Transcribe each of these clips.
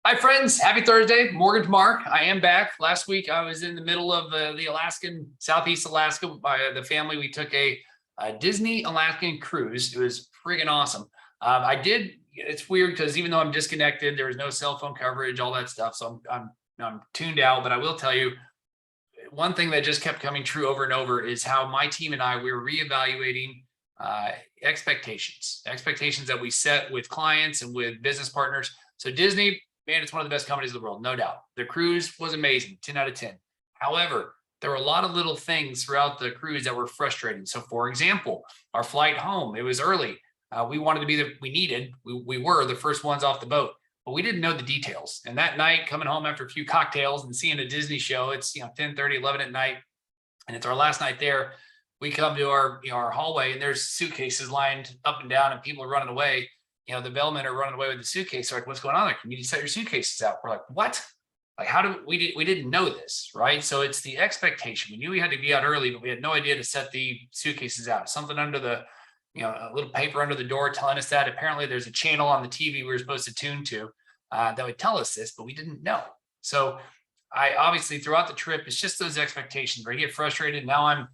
Hi, friends. Happy Thursday. Mortgage Mark. I am back. Last week, I was in the middle of the Southeast Alaska by the family. We took a Disney Alaskan cruise. It was friggin' awesome. It's weird because even though I'm disconnected, there was no cell phone coverage, all that stuff. So I'm tuned out. But I will tell you, one thing that just kept coming true over and over is how my team and we were reevaluating expectations that we set with clients and with business partners. So Disney, man, it's one of the best companies in the world, no doubt. The cruise was amazing, 10 out of 10. However, there were a lot of little things throughout the cruise that were frustrating. So for example, our flight home, it was early. We wanted to be we were the first ones off the boat, but we didn't know the details. And that night, coming home after a few cocktails and seeing a Disney show, it's 10:30, 11 at night, and it's our last night there. We come to our hallway and there's suitcases lined up and down and people are running away. The bellmen are running away with the suitcase. They're like, what's going on there? Can you set your suitcases out? We're like, what? Like, we didn't know this, right? So it's the expectation. We knew we had to be out early, but we had no idea to set the suitcases out. Something under a little paper under the door telling us that. Apparently there's a channel on the TV we were supposed to tune to that would tell us this, but we didn't know. So I obviously throughout the trip, it's just those expectations where you get frustrated. Now I'm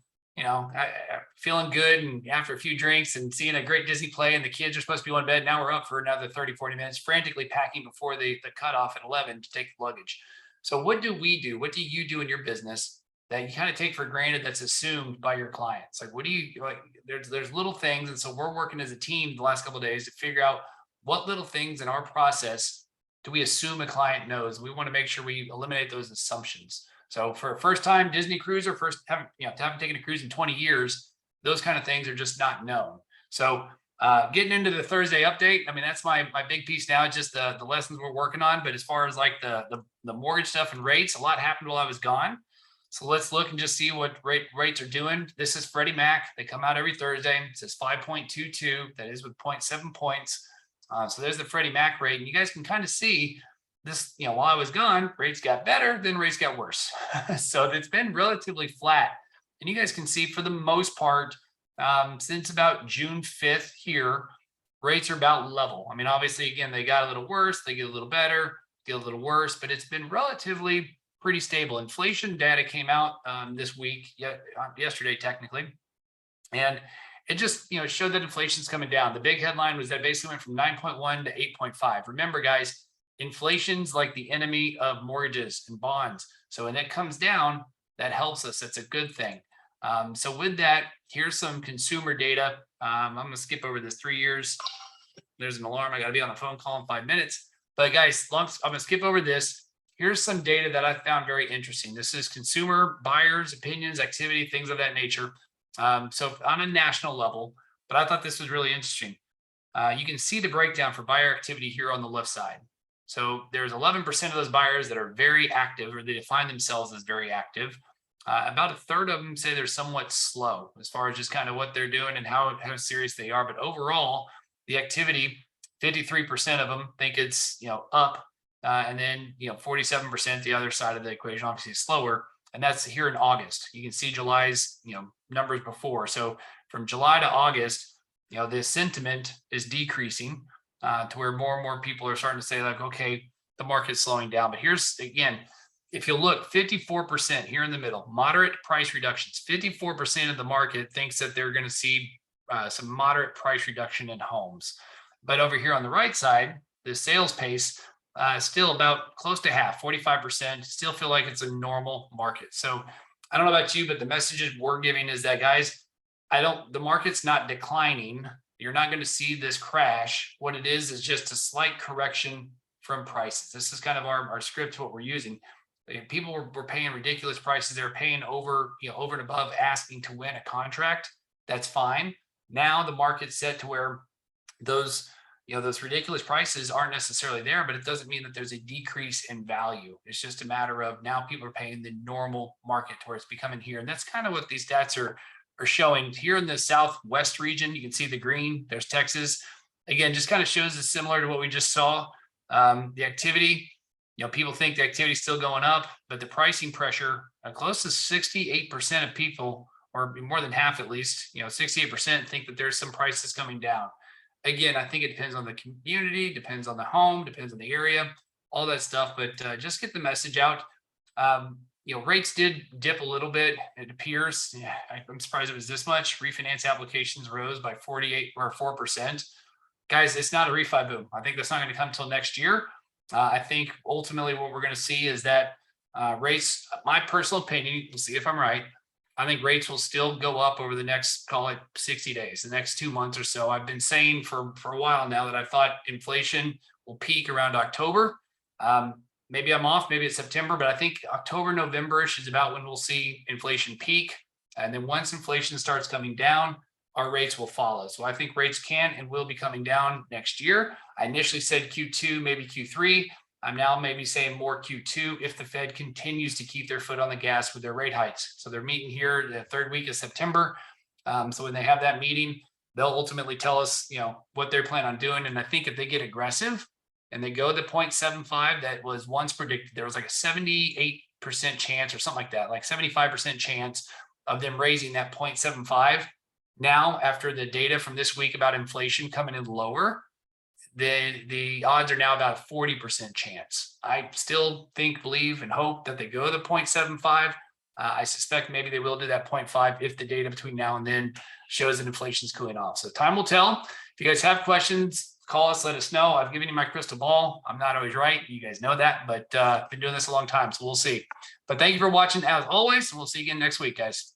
feeling good, and after a few drinks and seeing a great Disney play and the kids are supposed to be on bed, now we're up for another 30-40 minutes frantically packing before the cutoff at 11 to take the luggage. So what do we do? What do you do in your business that you kind of take for granted that's assumed by your clients? Like, what do you like? There's little things, and so we're working as a team the last couple of days to figure out what little things in our process do we assume a client knows. We want to make sure we eliminate those assumptions. So for a first time Disney cruiser, haven't taken a cruise in 20 years, those kind of things are just not known. So getting into the Thursday update, I mean, that's my big piece now, just the lessons we're working on. But as far as like the mortgage stuff and rates, a lot happened while I was gone. So let's look and just see what rates are doing. This is Freddie Mac. They come out every Thursday. It says 5.22. That is with 0.7 points. So there's the Freddie Mac rate. And you guys can kind of see this, while I was gone, rates got better, then rates got worse. So it's been relatively flat. And you guys can see for the most part, since about June 5th here, rates are about level. I mean, obviously, again, they got a little worse, they get a little better, get a little worse, but it's been relatively pretty stable. Inflation data came out this week, yesterday technically, and it just showed that inflation's coming down. The big headline was that basically went from 9.1 to 8.5. Remember, guys, inflation's like the enemy of mortgages and bonds. So when it comes down, that helps us. That's a good thing. So with that, here's some consumer data. I'm going to skip over this 3 years. There's an alarm. I got to be on a phone call in 5 minutes. But guys, I'm going to skip over this. Here's some data that I found very interesting. This is consumer buyers, opinions, activity, things of that nature. So on a national level, but I thought this was really interesting. You can see the breakdown for buyer activity here on the left side. So there's 11% of those buyers that are very active, or they define themselves as very active. About a third of them say they're somewhat slow as far as just kind of what they're doing and how serious they are. But overall, the activity, 53% of them think it's up, and then 47% the other side of the equation, obviously slower. And that's here in August. You can see July's numbers before. So from July to August, the sentiment is decreasing. To where more and more people are starting to say like, okay, the market's slowing down. But here's, again, if you look, 54% here in the middle, moderate price reductions. 54% of the market thinks that they're going to see some moderate price reduction in homes. But over here on the right side, the sales pace is still about close to half, 45%, still feel like it's a normal market. So I don't know about you, but the messages we're giving is that, guys, the market's not declining. You're not going to see this crash. What it is just a slight correction from prices. This is kind of our script, what we're using. People were paying ridiculous prices. They're paying over and above asking to win a contract. That's fine. Now the market's set to where those ridiculous prices aren't necessarily there, but it doesn't mean that there's a decrease in value. It's just a matter of now people are paying the normal market to where it's becoming here. And that's kind of what these stats are showing here in the Southwest region. You can see the green, there's Texas. Again, just kind of shows it's similar to what we just saw. The activity, people think the activity is still going up, but the pricing pressure, close to 68% of people, or more than half at least, 68% think that there's some prices coming down. Again, I think it depends on the community, depends on the home, depends on the area. all that stuff, but just get the message out. Rates did dip a little bit. It appears. Yeah, I'm surprised it was this much. Refinance applications rose by 48 or 4%. Guys, it's not a refi boom. I think that's not going to come until next year. I think ultimately what we're going to see is that rates, my personal opinion, we'll see if I'm right. I think rates will still go up over the next, call it 60 days, the next 2 months or so. I've been saying for a while now that I thought inflation will peak around October. Maybe I'm off, maybe it's September, but I think October, November-ish is about when we'll see inflation peak. And then once inflation starts coming down, our rates will follow. So I think rates can and will be coming down next year. I initially said Q2, maybe Q3. I'm now maybe saying more Q2 if the Fed continues to keep their foot on the gas with their rate hikes. So they're meeting here the third week of September. So when they have that meeting, they'll ultimately tell us, what they're planning on doing. And I think if they get aggressive and they go to 0.75, that was once predicted, there was like a 78% chance or something like that, like 75% chance of them raising that 0.75. Now, after the data from this week about inflation coming in lower, the odds are now about a 40% chance. I still believe and hope that they go to the 0.75. I suspect maybe they will do that 0.5 if the data between now and then shows that inflation is cooling off. So time will tell. If you guys have questions, call us, let us know. I've given you my crystal ball. I'm not always right. You guys know that, but I've been doing this a long time, so we'll see. But thank you for watching as always, and we'll see you again next week, guys.